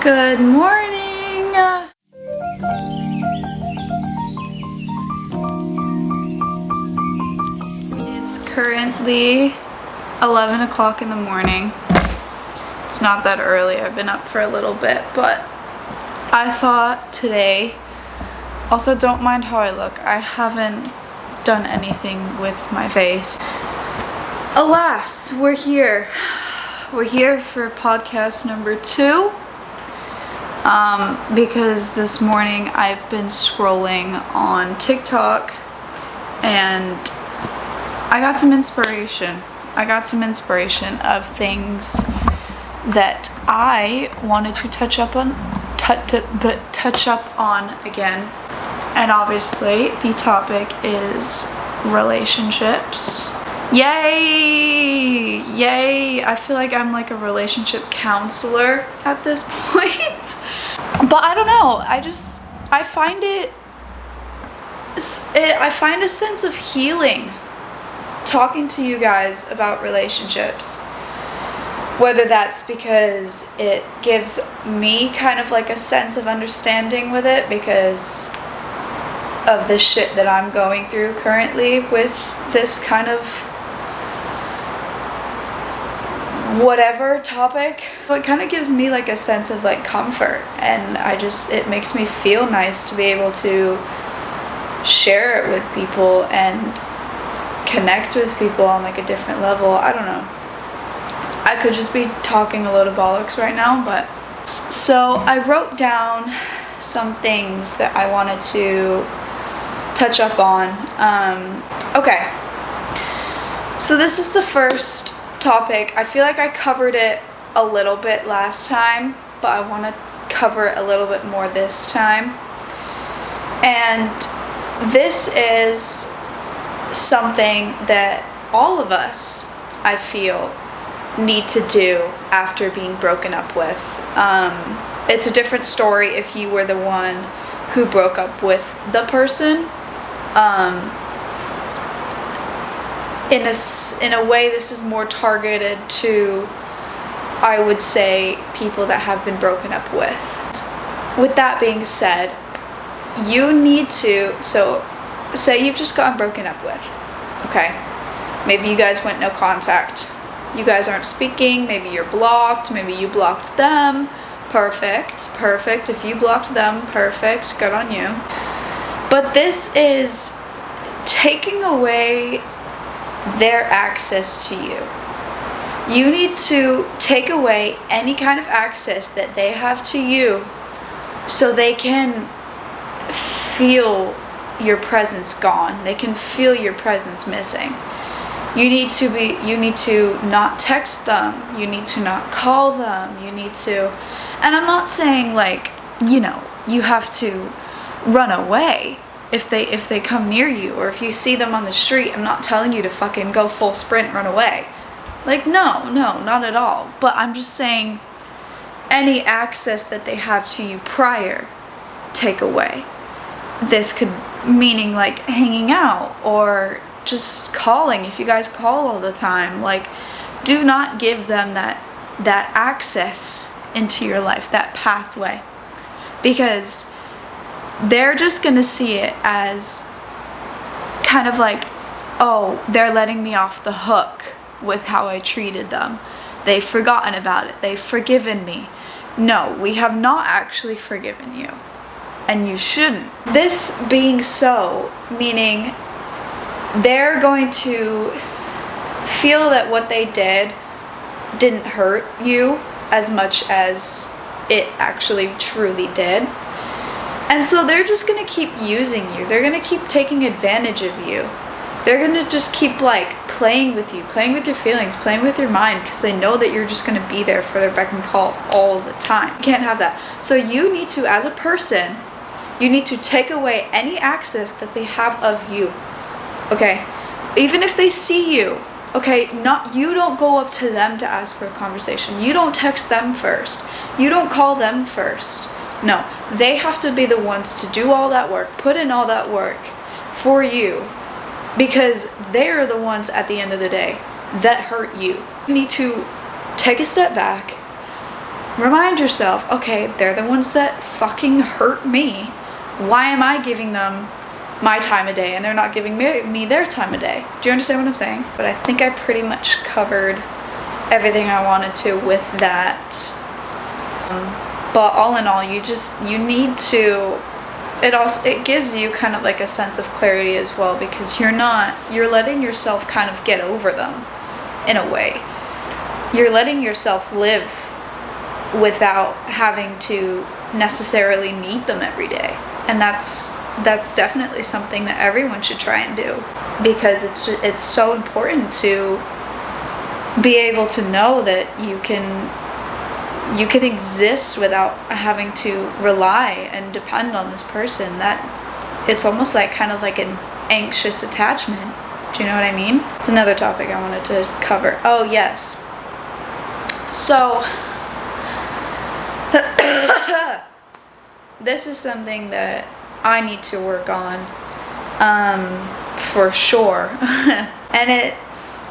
Good morning! It's currently 11 o'clock in the morning. It's not that early, I've been up for a little bit, but I thought today, also don't mind how I look, I haven't done anything with my face. Alas, we're here. We're here for podcast number 2. Because this morning I've been scrolling on TikTok and I got some inspiration. I got some inspiration of things that I wanted to touch up on again. And obviously the topic is relationships. Yay! Yay! I feel like I'm like a relationship counselor at this point. But I don't know, I find a sense of healing talking to you guys about relationships. Whether that's because it gives me kind of like a sense of understanding with it because of the shit that I'm going through currently with this kind of whatever topic. It kind of gives me like a sense of like comfort, and it makes me feel nice to be able to share it with people and connect with people on like a different level. I don't know, I could just be talking a load of bollocks right now, but so I wrote down some things that I wanted to touch up on. Okay, so this is the first topic. I feel like I covered it a little bit last time, but I want to cover it a little bit more this time. And this is something that all of us, I feel, need to do after being broken up with. It's a different story if you were the one who broke up with the person. In a way, this is more targeted to, I would say, people that have been broken up with. With that being said, you need to, so say you've just gotten broken up with, okay? Maybe you guys went no contact. You guys aren't speaking, maybe you're blocked, maybe you blocked them. Perfect. If you blocked them, perfect, good on you. But this is taking away their access to you. You need to take away any kind of access that they have to you so they can feel your presence gone. They can feel your presence missing. You need to not text them. You need to not call them. You need to, and I'm not saying like, you know, you have to run away if they come near you, or if you see them on the street. I'm not telling you to fucking go full sprint, run away. Like, no, not at all. But I'm just saying any access that they have to you prior, take away. This could meaning like hanging out or just calling. If you guys call all the time, like, do not give them that access into your life, that pathway, because they're just gonna see it as kind of like, oh, they're letting me off the hook with how I treated them. They've forgotten about it. They've forgiven me. No, we have not actually forgiven you, and you shouldn't. This being so, meaning they're going to feel that what they didn't hurt you as much as it actually truly did. And so they're just going to keep using you. They're going to keep taking advantage of you. They're going to just keep like playing with you, playing with your feelings, playing with your mind, because they know that you're just going to be there for their beck and call all the time. You can't have that. So you need to, as a person, you need to take away any access that they have of you. Okay? Even if they see you, okay, you don't go up to them to ask for a conversation. You don't text them first. You don't call them first. No, they have to be the ones to do all that work, put in all that work for you, because they're the ones at the end of the day that hurt you. You need to take a step back, Remind yourself, okay, they're the ones that fucking hurt me. Why am I giving them my time of day and they're not giving me their time of day? Do you understand what I'm saying? But I think I pretty much covered everything I wanted to with that. But all in all, you need to, it gives you kind of like a sense of clarity as well, because you're letting yourself kind of get over them in a way. You're letting yourself live without having to necessarily meet them every day. And that's definitely something that everyone should try and do, because it's so important to be able to know that you can exist without having to rely and depend on this person. That it's almost like kind of like an anxious attachment. Do you know what I mean? It's another topic I wanted to cover. Oh yes. So this is something that I need to work on, for sure. And it's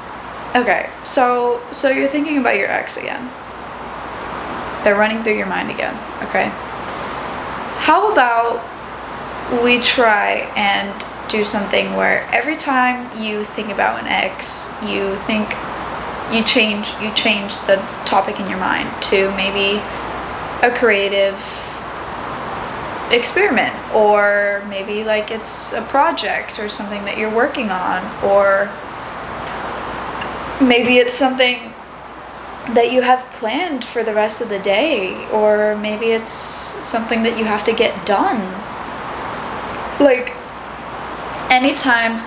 okay. So you're thinking about your ex again. They're running through your mind again. Okay. How about we try and do something where every time you think about an ex, you change the topic in your mind to maybe a creative experiment, or maybe like it's a project or something that you're working on, or maybe it's something that you have planned for the rest of the day, or maybe it's something that you have to get done. Like, anytime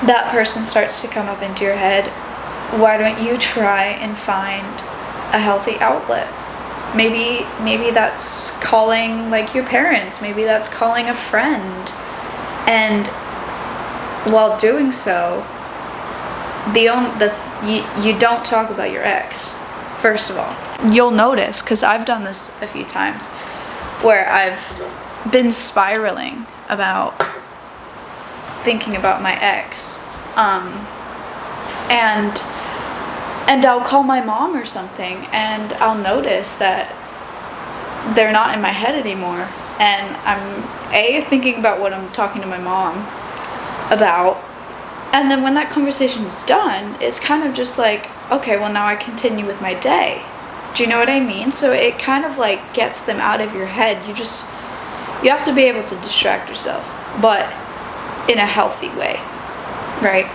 that person starts to come up into your head, why don't you try and find a healthy outlet? Maybe that's calling like your parents, maybe that's calling a friend, and while doing so, you don't talk about your ex. First of all, you'll notice, because I've done this a few times, where I've been spiraling about thinking about my ex, and I'll call my mom or something, and I'll notice that they're not in my head anymore, and I'm thinking about what I'm talking to my mom about, and then when that conversation is done, it's kind of just like, okay, well now I continue with my day. Do you know what I mean? So it kind of like gets them out of your head. You have to be able to distract yourself, but in a healthy way, right?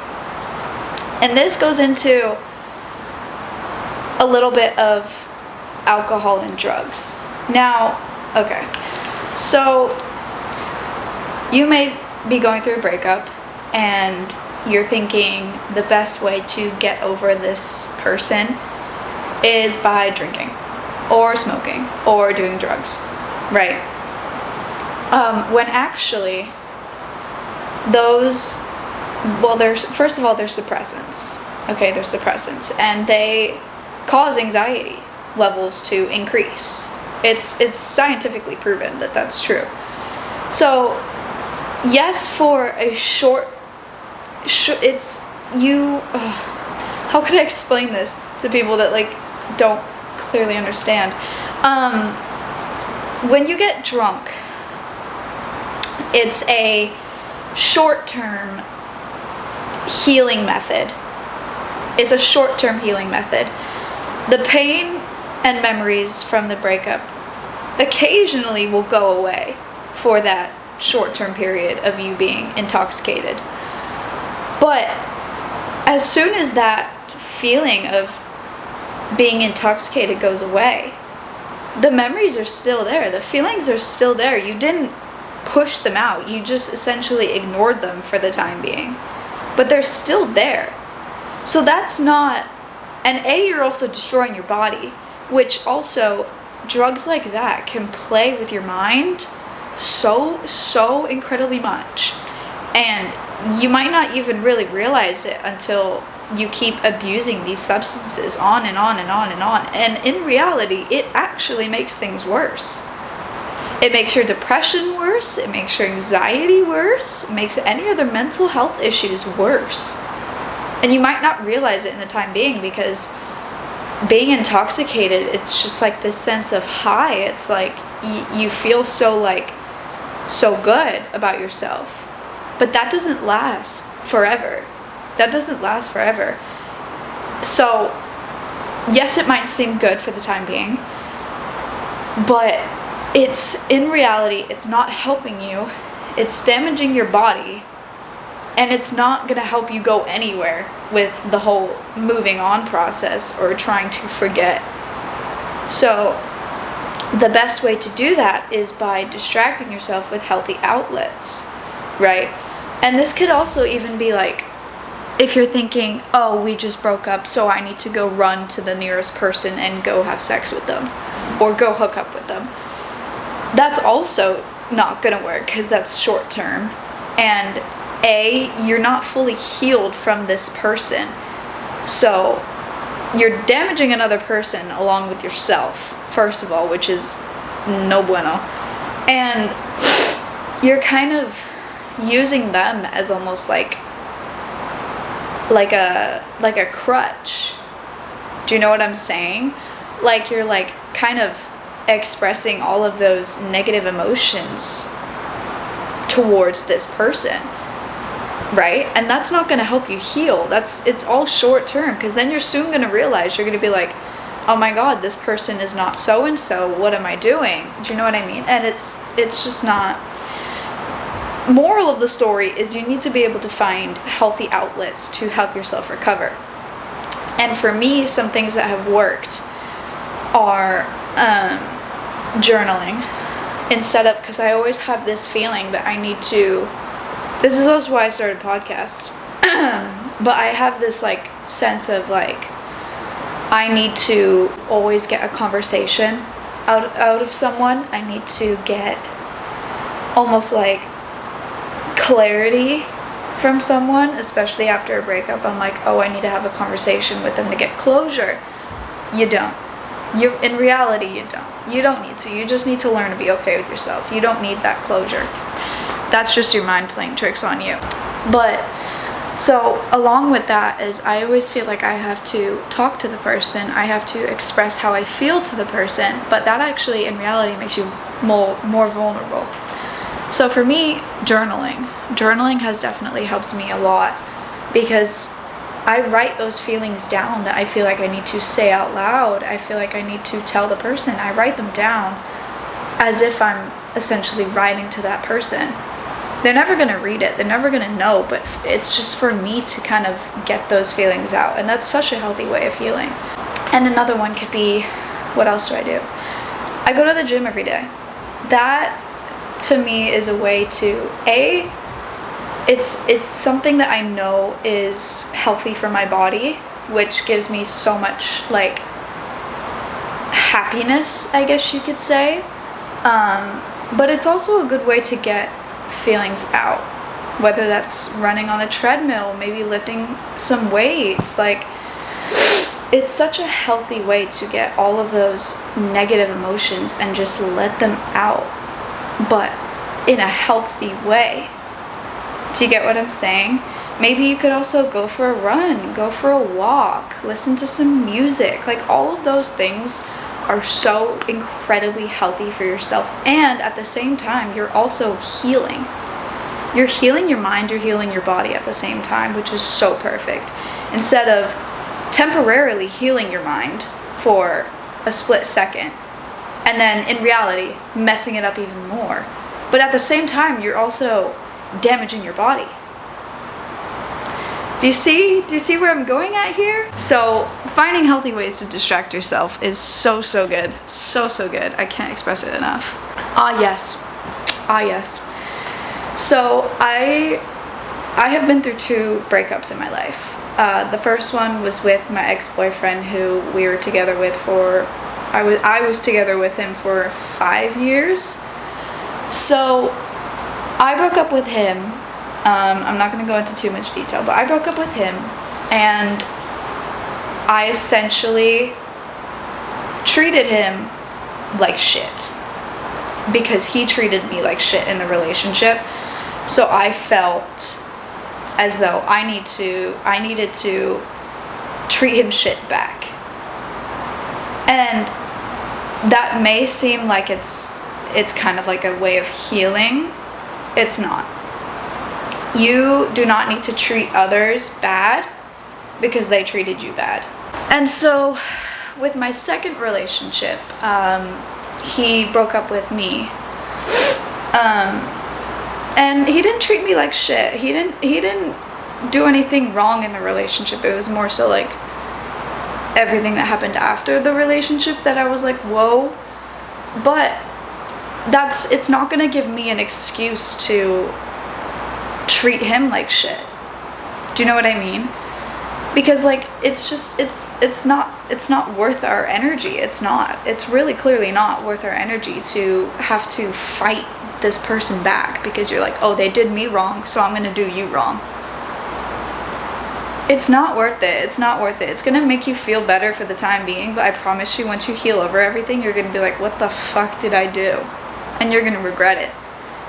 And this goes into a little bit of alcohol and drugs. Now, okay, so you may be going through a breakup and you're thinking the best way to get over this person is by drinking or smoking or doing drugs, right? When actually those, first of all, they're suppressants. Okay, they're suppressants, and they cause anxiety levels to increase. It's scientifically proven that that's true. So yes, for a short how can I explain this to people that like don't clearly understand? When you get drunk, it's a short-term healing method. It's a short-term healing method. The pain and memories from the breakup occasionally will go away for that short-term period of you being intoxicated. But as soon as that feeling of being intoxicated goes away, the memories are still there. The feelings are still there. You didn't push them out. You just essentially ignored them for the time being. But they're still there. So that's not... And you're also destroying your body, which also, drugs like that can play with your mind so incredibly much. And you might not even really realize it until you keep abusing these substances on and on and on and on. And in reality, it actually makes things worse. It makes your depression worse. It makes your anxiety worse. It makes any other mental health issues worse. And you might not realize it in the time being, because being intoxicated, it's just like this sense of high. It's like you feel so good about yourself, but that doesn't last forever. So yes, it might seem good for the time being, but in reality, it's not helping you. It's damaging your body, and it's not going to help you go anywhere with the whole moving on process or trying to forget. So the best way to do that is by distracting yourself with healthy outlets, right? And this could also even be like, if you're thinking, oh, we just broke up, so I need to go run to the nearest person and go have sex with them or go hook up with them. That's also not gonna work, because that's short term, and you're not fully healed from this person, so you're damaging another person along with yourself, first of all, which is no bueno, and you're kind of using them as almost like a crutch. Do you know what I'm saying? Like, you're like kind of expressing all of those negative emotions towards this person, right? And that's not going to help you heal. It's all short term, because then you're soon going to realize, you're going to be like, oh my god, this person is not so and so, what am I doing? Do you know what I mean? And it's just not. Moral of the story is, you need to be able to find healthy outlets to help yourself recover. And for me, some things that have worked are journaling, instead of, because I always have this feeling that I need to, this is also why I started podcasts, but I have this like sense of like, I need to always get a conversation out of someone. I need to get almost like clarity from someone, especially after a breakup. I'm like, oh, I need to have a conversation with them to get closure. You don't. In reality, you don't need to. You just need to learn to be okay with yourself. You don't need that closure. That's just your mind playing tricks on you. But so along with that is, I always feel like I have to talk to the person. I have to express how I feel to the person, but that actually in reality makes you more vulnerable. So for me, journaling has definitely helped me a lot, because I write those feelings down that I feel like I need to say out loud. I feel like I need to tell the person. I write them down as if I'm essentially writing to that person. They're never going to read it. They're never going to know, but it's just for me to kind of get those feelings out. And that's such a healthy way of healing. And another one could be, what else do? I go to the gym every day. That to me is a way to, it's something that I know is healthy for my body, which gives me so much like happiness, I guess you could say. But it's also a good way to get feelings out, whether that's running on a treadmill, maybe lifting some weights. Like, it's such a healthy way to get all of those negative emotions and just let them out, but in a healthy way. Do you get what I'm saying? Maybe you could also go for a run, go for a walk, listen to some music. Like, all of those things are so incredibly healthy for yourself, and at the same time, you're also healing. You're healing your mind, you're healing your body at the same time, which is so perfect. Instead of temporarily healing your mind for a split second, and then in reality, messing it up even more. But at the same time, you're also damaging your body. Do you see where I'm going at here? So finding healthy ways to distract yourself is so good. So good. I can't express it enough. Ah yes. So I have been through 2 breakups in my life. The first one was with my ex-boyfriend, who we were together with I was together with him for 5 years. So I broke up with him. I'm not going to go into too much detail, but I broke up with him, and I essentially treated him like shit, because he treated me like shit in the relationship. So I felt as though I needed to treat him shit back. And that may seem like it's kind of like a way of healing. It's not. You do not need to treat others bad because they treated you bad. And so with my second relationship, he broke up with me. And he didn't treat me like shit. He didn't do anything wrong in the relationship. It was more so like everything that happened after the relationship that I was like, whoa. But it's not gonna give me an excuse to treat him like shit. Do you know what I mean? Because like it's not worth our energy. It's really clearly not worth our energy to have to fight this person back because you're like, oh, they did me wrong, so I'm gonna do you wrong. It's not worth it. It's not worth it. It's gonna make you feel better for the time being, but I promise you, once you heal over everything, you're gonna be like, what the fuck did I do? And you're gonna regret it.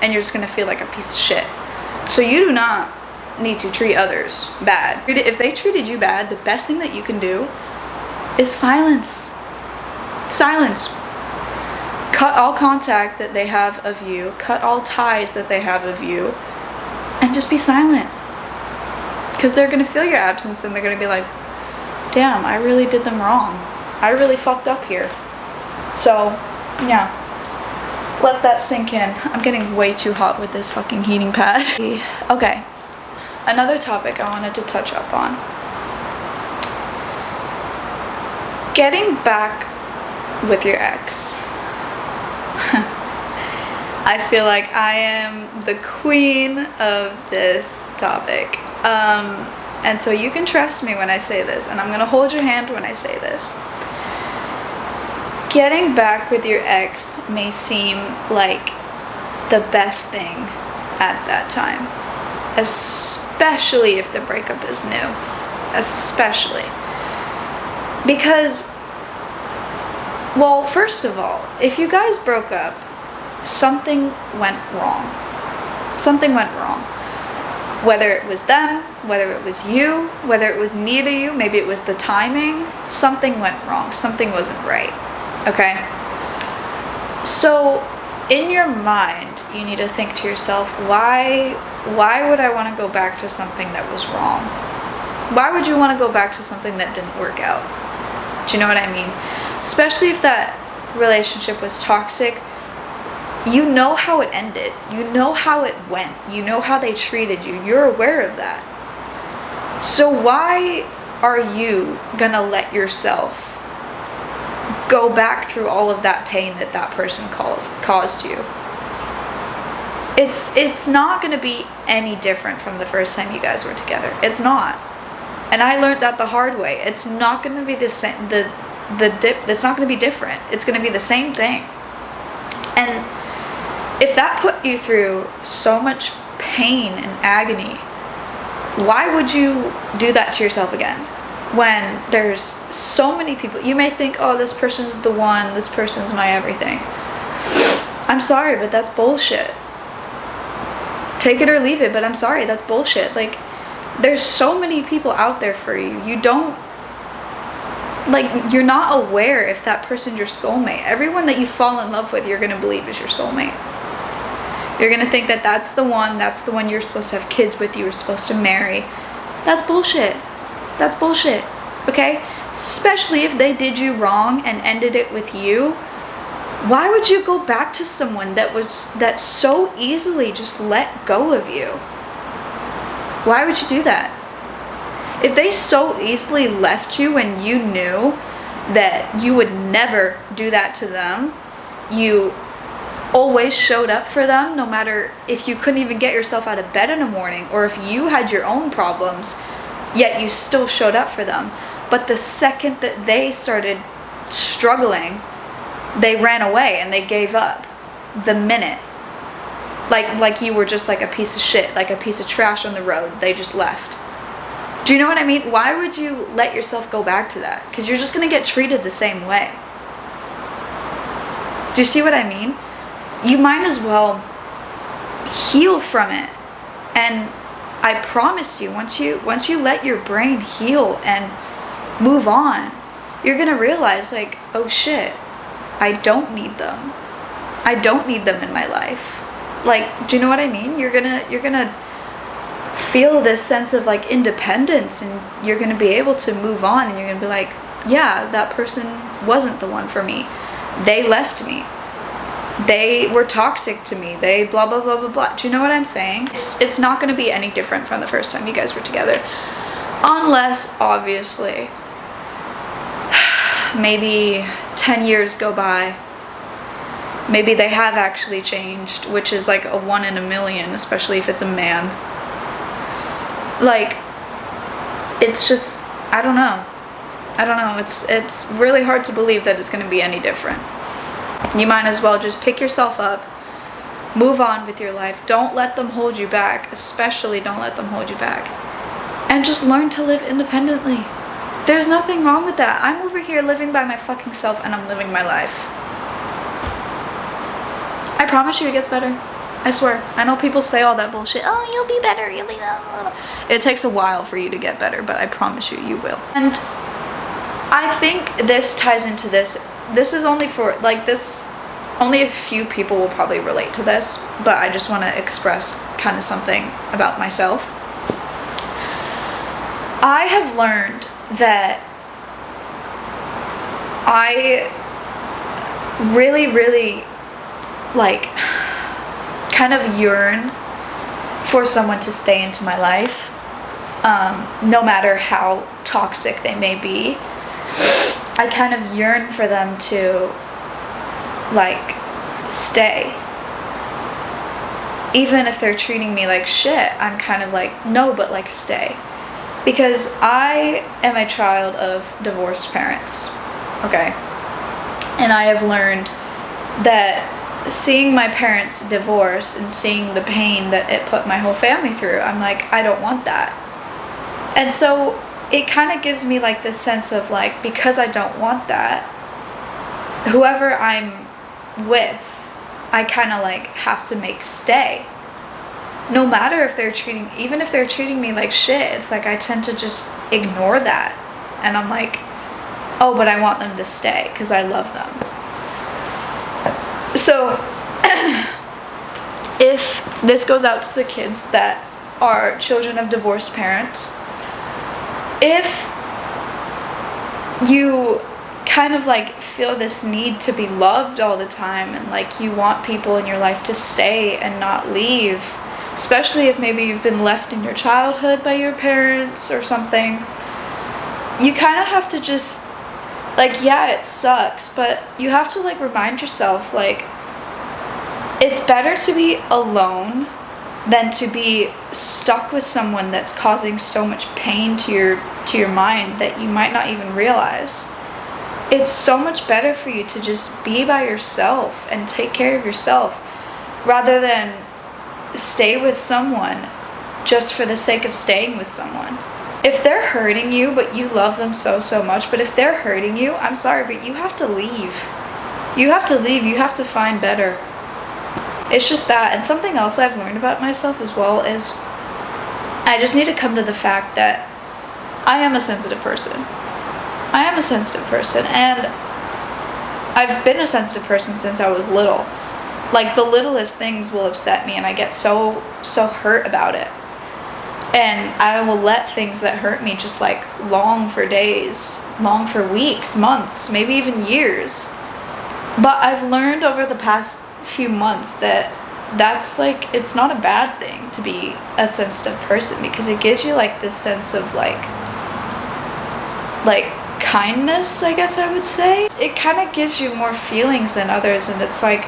And you're just gonna feel like a piece of shit. So you do not need to treat others bad. If they treated you bad, the best thing that you can do is silence. Silence. Cut all contact that they have of you. Cut all ties that they have of you. And just be silent. Because they're going to feel your absence and they're going to be like, damn, I really did them wrong. I really fucked up here. So, yeah. Let that sink in. I'm getting way too hot with this fucking heating pad. Okay. Another topic I wanted to touch up on. Getting back with your ex. I feel like I am the queen of this topic. And so you can trust me when I say this, and I'm gonna hold your hand when I say this. Getting back with your ex may seem like the best thing at that time, especially if the breakup is new. Especially. Because, well, first of all, if you guys broke up, something went wrong. Something went wrong. Whether it was them, whether it was you, whether it was neither you, maybe it was the timing, something went wrong. Something wasn't right. Okay? So, in your mind, you need to think to yourself, why would I want to go back to something that was wrong? Why would you want to go back to something that didn't work out? Do you know what I mean? Especially if that relationship was toxic. You know how it ended. You know how it went. You know how they treated you. You're aware of that. So why are you gonna let yourself go back through all of that pain that that person caused you? It's not gonna be any different from the first time you guys were together. It's not. And I learned that the hard way. It's not gonna be the same. It's not gonna be different. It's gonna be the same thing. And if that put you through so much pain and agony, why would you do that to yourself again? When there's so many people, you may think, oh, this person's the one, this person's my everything. I'm sorry, but that's bullshit. Take it or leave it, but I'm sorry, that's bullshit. Like, there's so many people out there for you. You don't, like, you're not aware if that person's your soulmate. Everyone that you fall in love with, you're gonna believe is your soulmate. You're gonna think that that's the one you're supposed to have kids with, you were supposed to marry. That's bullshit. That's bullshit, okay? Especially if they did you wrong and ended it with you. Why would you go back to someone that so easily just let go of you? Why would you do that? If they so easily left you and you knew that you would never do that to them, you always showed up for them, no matter if you couldn't even get yourself out of bed in the morning, or if you had your own problems, yet you still showed up for them. But the second that they started struggling, they ran away and they gave up. The minute. Like you were just like a piece of shit, like a piece of trash on the road. They just left. Do you know what I mean? Why would you let yourself go back to that? Because you're just going to get treated the same way. Do you see what I mean? You might as well heal from it. And I promise you, once you let your brain heal and move on, you're gonna realize like, oh shit, I don't need them. I don't need them in my life. Like, do you know what I mean? You're gonna feel this sense of like independence, and you're gonna be able to move on, and you're gonna be like, yeah, that person wasn't the one for me. They left me. They were toxic to me. They blah, blah, blah, blah, blah. Do you know what I'm saying? It's not going to be any different from the first time you guys were together. Unless, obviously, maybe 10 years go by. Maybe they have actually changed, which is like a 1 in a million, especially if it's a man. Like, it's just, I don't know. It's really hard to believe that it's going to be any different. You might as well just pick yourself up, move on with your life. Don't let them hold you back, especially don't let them hold you back. And just learn to live independently. There's nothing wrong with that. I'm over here living by my fucking self, and I'm living my life. I promise you it gets better. I swear. I know people say all that bullshit. Oh, you'll be better. You'll be better. It takes a while for you to get better, but I promise you, you will. And I think this ties into this. This is only for, like, this, only a few people will probably relate to this, but I just want to express kind of something about myself. I have learned that I really, really, like, kind of yearn for someone to stay into my life, no matter how toxic they may be. I kind of yearn for them to, like, stay. Even if they're treating me like shit, I'm kind of like, no, but like, stay. Because I am a child of divorced parents, okay? And I have learned that seeing my parents divorce and seeing the pain that it put my whole family through, I'm like, I don't want that. And so it kind of gives me like this sense of like, because I don't want that, whoever I'm with, I kind of like have to make stay. No matter if they're treating, even if they're treating me like shit, it's like I tend to just ignore that. And I'm like, oh, but I want them to stay because I love them. So if this goes out to the kids that are children of divorced parents, if you kind of like feel this need to be loved all the time, and like you want people in your life to stay and not leave, especially if maybe you've been left in your childhood by your parents or something, you kind of have to just, like, yeah, it sucks, but you have to like remind yourself, like, it's better to be alone than to be stuck with someone that's causing so much pain to your mind that you might not even realize. It's so much better for you to just be by yourself and take care of yourself rather than stay with someone just for the sake of staying with someone. If they're hurting you, but you love them so much, but if they're hurting you, I'm sorry, but you have to leave. You have to leave. You have to find better. It's just that. And something else I've learned about myself as well is I just need to come to the fact that I am a sensitive person. I am a sensitive person, and I've been a sensitive person since I was little. Like, the littlest things will upset me, and I get so hurt about it. And I will let things that hurt me just like long for days, long for weeks, months, maybe even years. But I've learned over the past few months that that's like, it's not a bad thing to be a sensitive person, because it gives you like this sense of like kindness, I guess I would say. It kind of gives you more feelings than others, and it's like,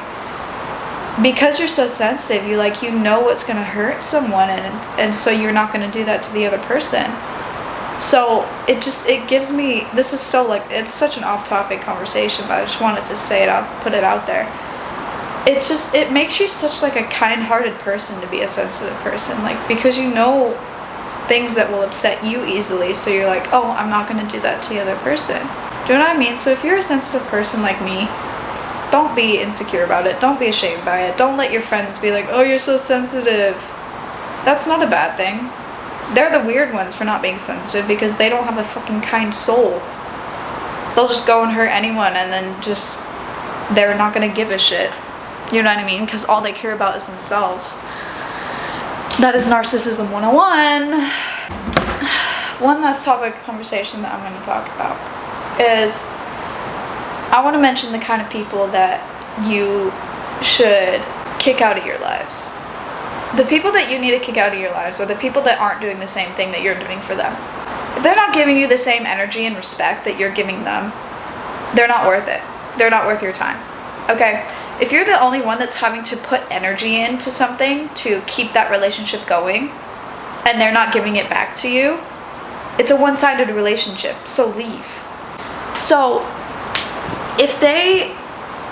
because you're so sensitive, you know what's going to hurt someone, and so you're not going to do that to the other person. So it gives me, this is so like, it's such an off-topic conversation, but I just wanted to say it out, put it out there. It makes you such like a kind-hearted person to be a sensitive person, like, because you know things that will upset you easily, so you're like, oh, I'm not going to do that to the other person. Do you know what I mean? So if you're a sensitive person like me, don't be insecure about it. Don't be ashamed by it. Don't let your friends be like, oh, you're so sensitive. That's not a bad thing. They're the weird ones for not being sensitive because they don't have a fucking kind soul. They'll just go and hurt anyone, and then just, they're not gonna give a shit. You know what I mean? Because all they care about is themselves. That is narcissism 101. One last topic of conversation that I'm going to talk about is, I want to mention the kind of people that you should kick out of your lives. The people that you need to kick out of your lives are the people that aren't doing the same thing that you're doing for them. If they're not giving you the same energy and respect that you're giving them, they're not worth it. They're not worth your time. Okay? If you're the only one that's having to put energy into something to keep that relationship going, and they're not giving it back to you, it's a one-sided relationship, so leave. So, if they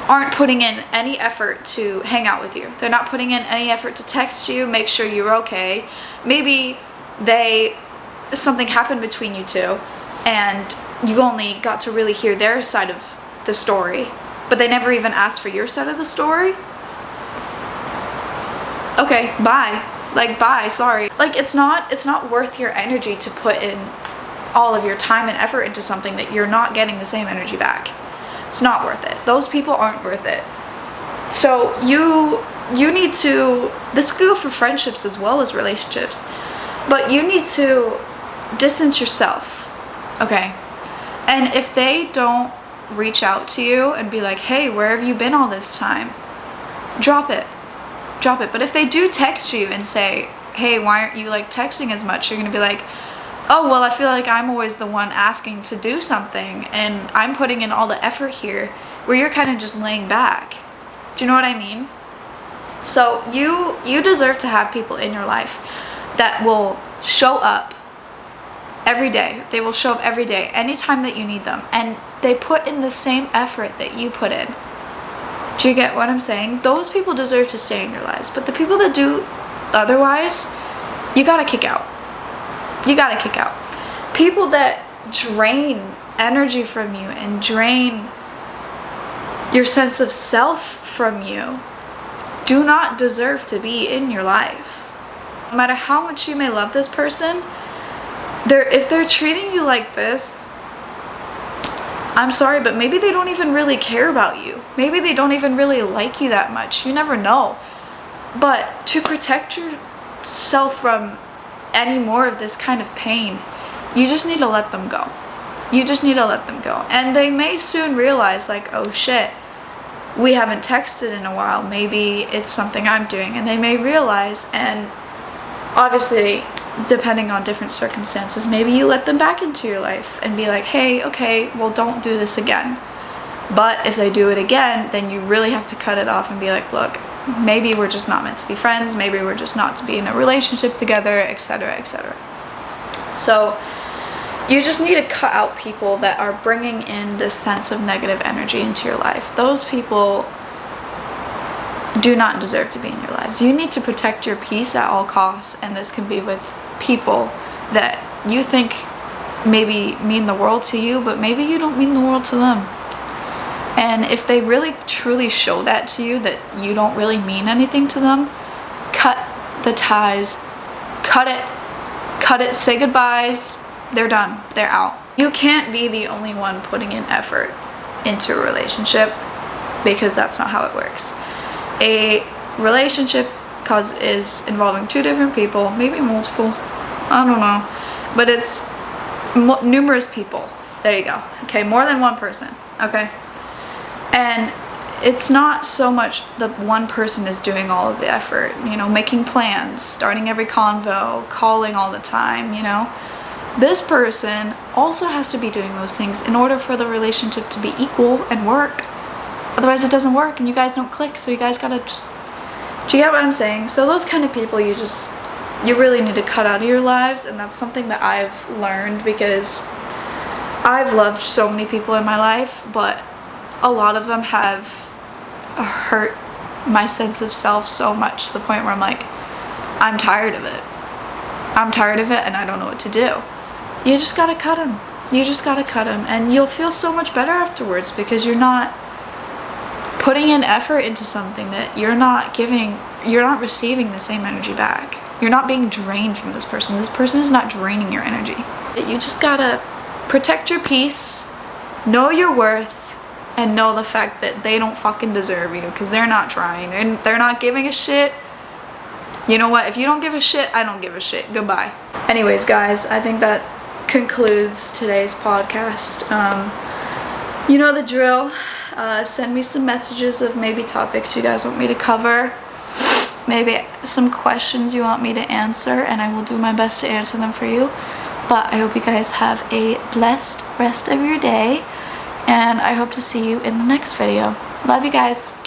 aren't putting in any effort to hang out with you, they're not putting in any effort to text you, make sure you're okay, maybe something happened between you two, and you only got to really hear their side of the story, but they never even asked for your side of the story, okay, bye. Like, bye, sorry. Like, it's not worth your energy to put in all of your time and effort into something that you're not getting the same energy back. It's not worth it. Those people aren't worth it. So you need to, this could go for friendships as well as relationships, but you need to distance yourself, okay? And if they don't reach out to you and be like, hey, where have you been all this time? Drop it. Drop it. But if they do text you and say, hey, why aren't you like texting as much? You're gonna be like, oh, well, I feel like I'm always the one asking to do something, and I'm putting in all the effort here, where you're kind of just laying back. Do you know what I mean? So you deserve to have people in your life that will show up every day. They will show up every day, anytime that you need them, and they put in the same effort that you put in. Do you get what I'm saying? Those people deserve to stay in your lives, but the people that do otherwise, you gotta kick out. You gotta kick out. People that drain energy from you and drain your sense of self from you do not deserve to be in your life. No matter how much you may love this person, if they're treating you like this, I'm sorry, but maybe they don't even really care about you. Maybe they don't even really like you that much. You never know. But to protect yourself from any more of this kind of pain, you just need to let them go. You just need to let them go. And they may soon realize, like, oh shit, we haven't texted in a while. Maybe it's something I'm doing. And they may realize, and obviously, depending on different circumstances, maybe you let them back into your life and be like, hey, okay, well, don't do this again. But if they do it again, then you really have to cut it off and be like, look, maybe we're just not meant to be friends, maybe we're just not to be in a relationship together, etc., etc. So you just need to cut out people that are bringing in this sense of negative energy into your life. Those people do not deserve to be in your lives. You need to protect your peace at all costs, and this can be with people that you think maybe mean the world to you, but maybe you don't mean the world to them. And if they really truly show that to you, that you don't really mean anything to them, cut the ties, cut it, say goodbyes, they're done, they're out. You can't be the only one putting in effort into a relationship, because that's not how it works. A relationship is involving two different people, maybe multiple, I don't know, but it's numerous people. There you go. Okay, more than one person. Okay, and it's not so much the one person is doing all of the effort, you know, making plans, starting every convo, calling all the time, you know. This person also has to be doing those things in order for the relationship to be equal and work. Otherwise it doesn't work and you guys don't click, so you guys gotta just, do you get what I'm saying? So those kind of people you really need to cut out of your lives, and that's something that I've learned, because I've loved so many people in my life, but a lot of them have hurt my sense of self so much to the point where I'm like, I'm tired of it. I'm tired of it and I don't know what to do. You just gotta cut them. You just gotta cut them, and you'll feel so much better afterwards, because you're not putting in effort into something that you're not receiving the same energy back. You're not being drained from this person. This person is not draining your energy. You just gotta protect your peace know your worth and know the fact that they don't fucking deserve you, because they're not trying. They're not giving a shit. You know what? If you don't give a shit, I don't give a shit. Goodbye. Anyways, guys, I think that concludes today's podcast. You know the drill. Send me some messages of maybe topics you guys want me to cover. Maybe some questions you want me to answer, and I will do my best to answer them for you. But I hope you guys have a blessed rest of your day, and I hope to see you in the next video. Love you guys.